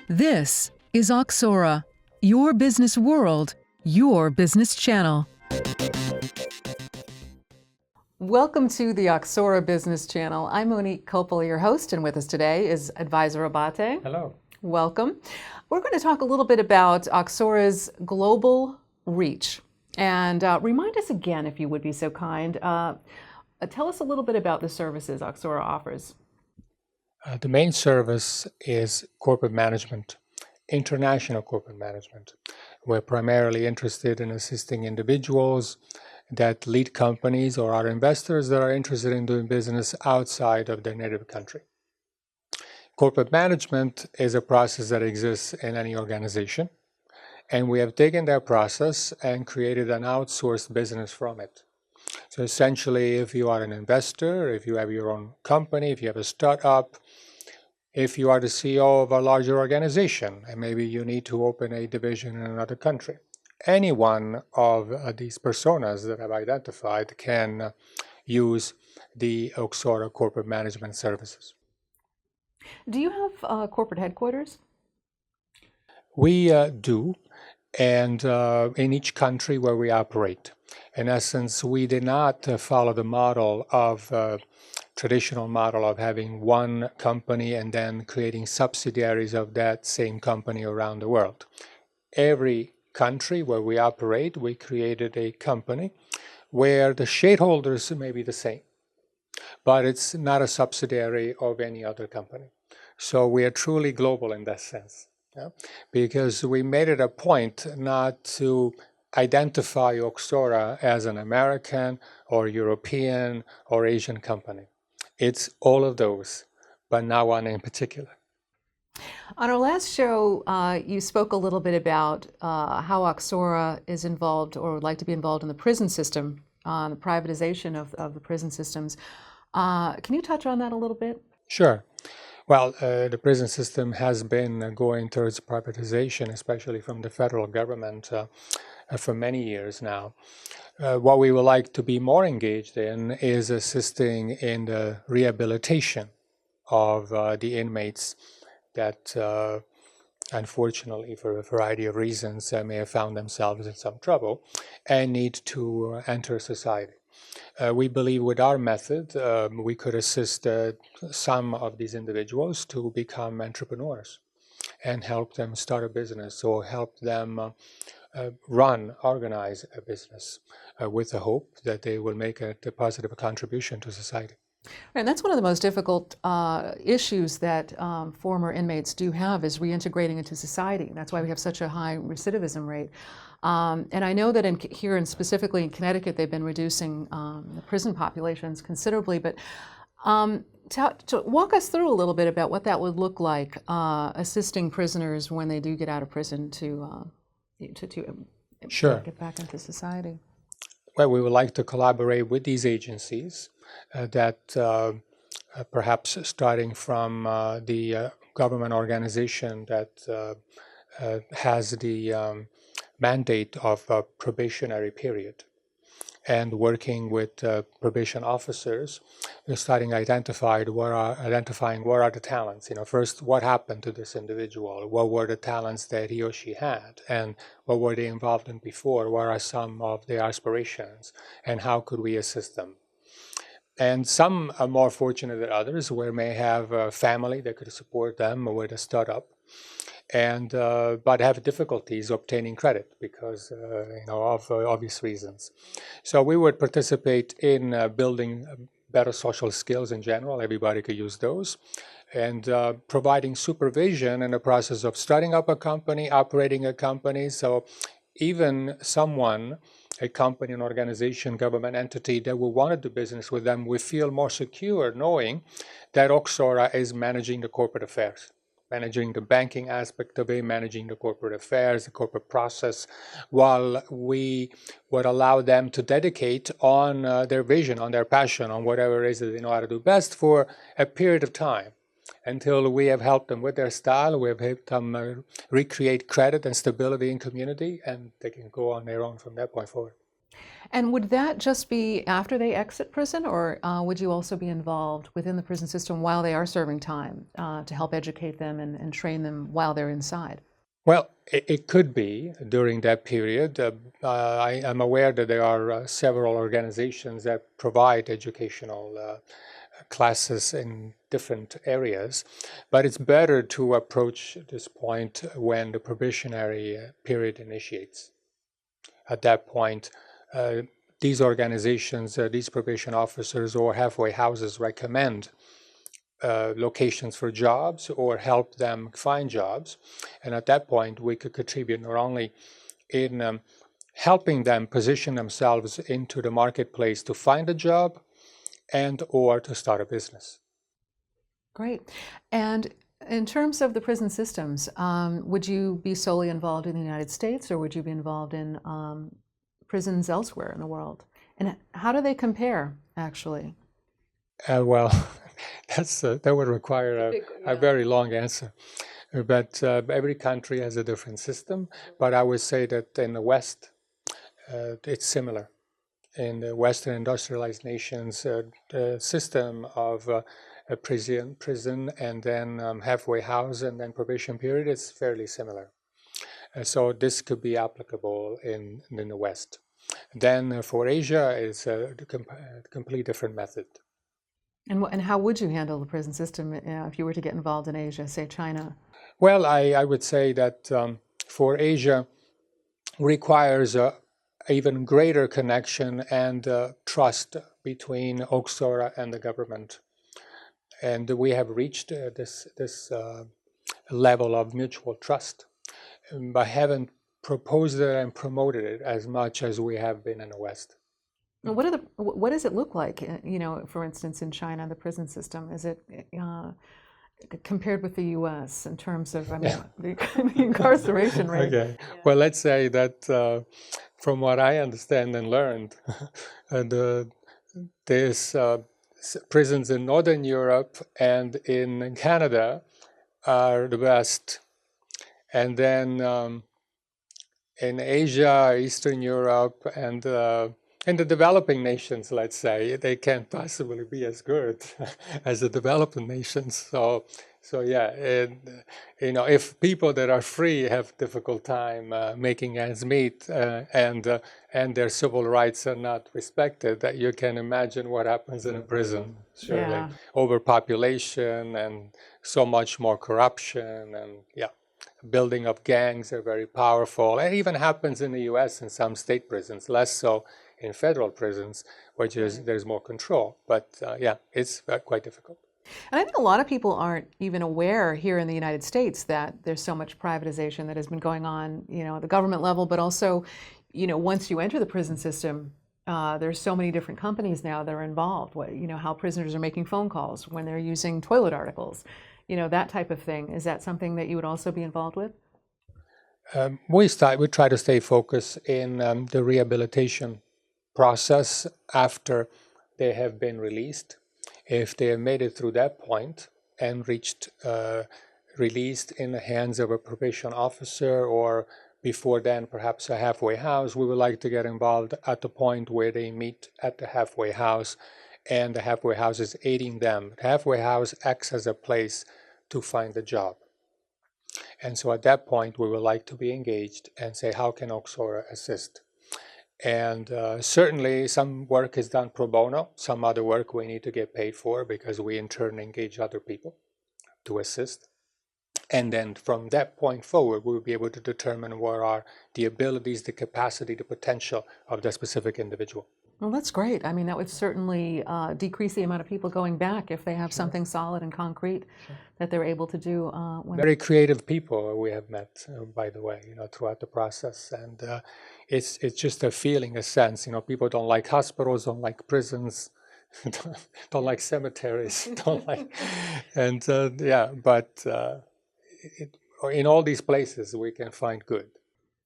This is OXORA, your business world, your business channel. Welcome to the OXORA Business Channel. I'm Monique, Coppola, your host, and with us today is Advisor Abbate. Hello. Welcome. We're going to talk a little bit about OXORA's global reach. And remind us again, if you would be so kind, tell us a little bit about the services OXORA offers. The main service is corporate management, international corporate management. We're primarily interested in assisting individuals that lead companies or are investors that are interested in doing business outside of their native country. Corporate management is a process that exists in any organization, and we have taken that process and created an outsourced business from it. So essentially, if you are an investor, if you have your own company, if you have a startup, if you are the CEO of a larger organization, and maybe you need to open a division in another country, any one of these personas that I've identified can use the OXORA corporate management services. Do you have corporate headquarters? We do, and in each country where we operate. In essence, we did not follow the model of traditional model of having one company and then creating subsidiaries of that same company around the world. Every country where we operate, we created a company where the shareholders may be the same, but it's not a subsidiary of any other company. So we are truly global in that sense, because we made it a point not to identify OXORA as an American or European or Asian company. It's all of those, but not one in particular. On our last show, you spoke a little bit about how OXORA is involved or would like to be involved in the prison system, the privatization of the prison systems. Can you touch on that a little bit? Sure. Well, the prison system has been going towards privatization, especially from the federal government, for many years now. What we would like to be more engaged in is assisting in the rehabilitation of the inmates that unfortunately, for a variety of reasons, may have found themselves in some trouble and need to enter society. We believe with our method, we could assist some of these individuals to become entrepreneurs and help them start a business or help them organize a business with the hope that they will make a positive contribution to society. And that's one of the most difficult issues that former inmates do have is reintegrating into society. That's why we have such a high recidivism rate. And I know that here and specifically in Connecticut, they've been reducing the prison populations considerably. But to walk us through a little bit about what that would look like, assisting prisoners when they do get out of prison to Sure. get back into society. Well, we would like to collaborate with these agencies that perhaps starting from the government organization that has the mandate of a probationary period, and working with probation officers, starting identifying what are the talents. First, what happened to this individual? What were the talents that he or she had? And what were they involved in before? What are some of their aspirations? And how could we assist them? And some are more fortunate than others, where may have a family that could support them with a startup, and but have difficulties obtaining credit because of obvious reasons. So we would participate in building better social skills in general. Everybody could use those, and providing supervision in the process of starting up a company, operating a company. So even a company, an organization, government entity that will want to do business with them, we feel more secure knowing that OXORA is managing the corporate affairs, managing the banking aspect of it, managing the corporate affairs, the corporate process, while we would allow them to dedicate on their vision, on their passion, on whatever it is that they know how to do best for a period of time, until we have helped them with their style, we have helped them recreate credit and stability in community, and they can go on their own from that point forward. And would that just be after they exit prison, or would you also be involved within the prison system while they are serving time to help educate them and train them while they're inside? Well, it could be during that period. I'm aware that there are several organizations that provide educational classes in different areas, but it's better to approach this point when the probationary period initiates. At that point, these organizations, these probation officers or halfway houses recommend locations for jobs or help them find jobs. And at that point, we could contribute not only in helping them position themselves into the marketplace to find a job and or to start a business. Great. And in terms of the prison systems, would you be solely involved in the United States, or would you be involved in prisons elsewhere in the world? And how do they compare, actually? Well, that would require a very long answer. But every country has a different system. But I would say that in the West, it's similar. In the Western industrialized nations, the system of a prison and then halfway house and then probation period is fairly similar. So this could be applicable in the West. Then for Asia, it's a complete different method. And how would you handle the prison system if you were to get involved in Asia, say China? Well, I would say that for Asia requires a even greater connection and trust between OXORA and the government. And we have reached this level of mutual trust, but haven't proposed it and promoted it as much as we have been in the West. What does it look like, for instance, in China, the prison system? Is it compared with the U.S. in terms of, the incarceration rate? Okay. Yeah. Well, let's say that from what I understand and learned, there's prisons in Northern Europe and in Canada are the best. And then in Asia, Eastern Europe, and in the developing nations, let's say, they can't possibly be as good as the developing nations. So yeah, if people that are free have difficult time making ends meet and their civil rights are not respected, that you can imagine what happens in a prison. Surely, yeah. Overpopulation and so much more corruption, and building of gangs are very powerful. It even happens in the U.S. in some state prisons, less so in federal prisons, which is there's more control. But it's quite difficult. And I think a lot of people aren't even aware here in the United States that there's so much privatization that has been going on, at the government level, but also, once you enter the prison system, there's so many different companies now that are involved. How prisoners are making phone calls when they're using toilet articles, that type of thing. Is that something that you would also be involved with? We try to stay focused in the rehabilitation process after they have been released. If they have made it through that point and reached released in the hands of a probation officer, or before then perhaps a halfway house, we would like to get involved at the point where they meet at the halfway house and the halfway house is aiding them. The halfway house acts as a place to find a job. And so at that point we would like to be engaged and say, how can OXORA assist? And certainly some work is done pro bono. Some other work we need to get paid for because we in turn engage other people to assist. And then from that point forward, we'll be able to determine what are the abilities, the capacity, the potential of the specific individual. Well, that's great. I mean, that would certainly decrease the amount of people going back if they have something solid and concrete that they're able to do. Very creative people we have met, by the way, throughout the process. And it's just a feeling, a sense. People don't like hospitals, don't like prisons, don't like cemeteries, don't like... And but in all these places we can find good.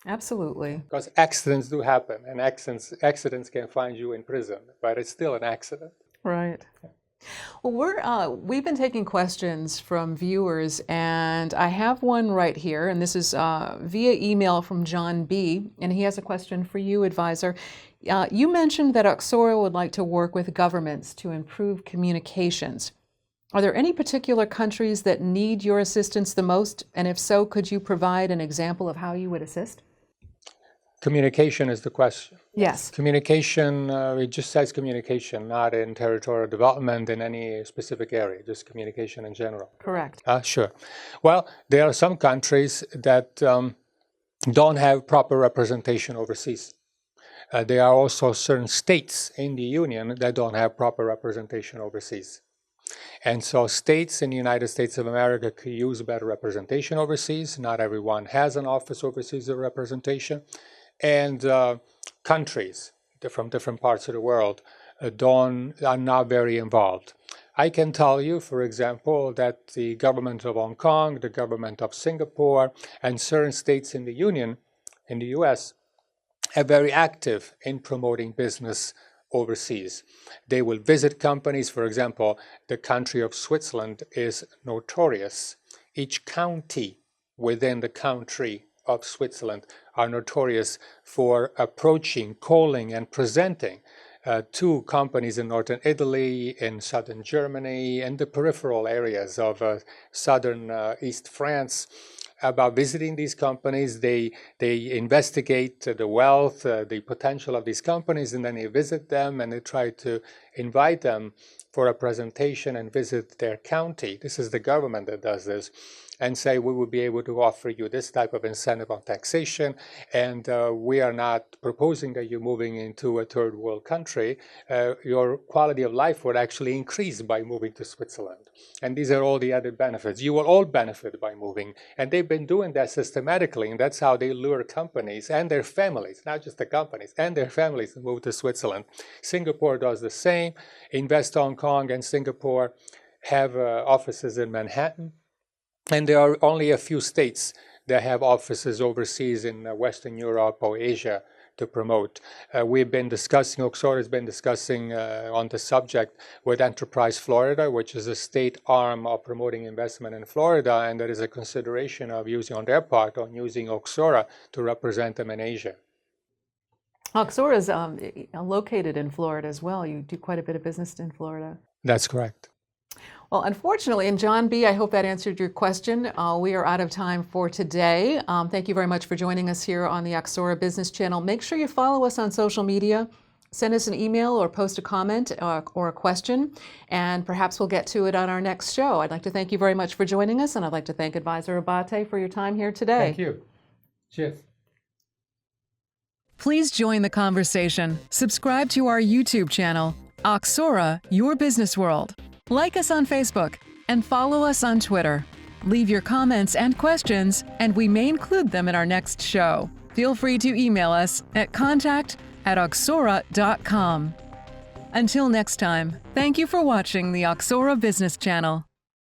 Absolutely. Because accidents do happen, and accidents can find you in prison, but it's still an accident. Right. Well, we've been taking questions from viewers, and I have one right here, and this is via email from John B., and he has a question for you, advisor. You mentioned that OXORA would like to work with governments to improve communications. Are there any particular countries that need your assistance the most? And if so, could you provide an example of how you would assist? Communication is the question. Yes. Communication, it just says communication, not in territorial development in any specific area, just communication in general. Correct. Sure. Well, there are some countries that don't have proper representation overseas. There are also certain states in the Union that don't have proper representation overseas. And so states in the United States of America could use better representation overseas. Not everyone has an office overseas of representation. And countries from different parts of the world are not very involved. I can tell you, for example, that the government of Hong Kong, the government of Singapore, and certain states in the Union, in the US, are very active in promoting business overseas. They will visit companies. For example, the country of Switzerland is notorious. Each county within the country of Switzerland are notorious for approaching, calling, and presenting to companies in northern Italy, in southern Germany, and the peripheral areas of southern East France about visiting these companies. They investigate the wealth, the potential of these companies, and then they visit them and they try to invite them for a presentation and visit their county. This is the government that does this, and say, we will be able to offer you this type of incentive on taxation, and we are not proposing that you're moving into a third world country. Your quality of life would actually increase by moving to Switzerland. And these are all the added benefits. You will all benefit by moving. And they've been doing that systematically, and that's how they lure companies and their families, not just the companies, and their families to move to Switzerland. Singapore does the same. Invest Hong Kong and Singapore have offices in Manhattan. And there are only a few states that have offices overseas in Western Europe or Asia to promote. We've been discussing, OXORA has been discussing on the subject with Enterprise Florida, which is a state arm of promoting investment in Florida, and there is a consideration of using, on their part, on using OXORA to represent them in Asia. OXORA is located in Florida as well. You do quite a bit of business in Florida. That's correct. Well, unfortunately, and John B., I hope that answered your question. We are out of time for today. Thank you very much for joining us here on the OXORA Business Channel. Make sure you follow us on social media. Send us an email or post a comment or a question, and perhaps we'll get to it on our next show. I'd like to thank you very much for joining us, and I'd like to thank Advisor Abbate for your time here today. Thank you. Cheers. Please join the conversation. Subscribe to our YouTube channel, OXORA, Your Business World. Like us on Facebook and follow us on Twitter. Leave your comments and questions, and we may include them in our next show. Feel free to email us at contact@oxora.com. Until next time, thank you for watching the OXORA Business Channel.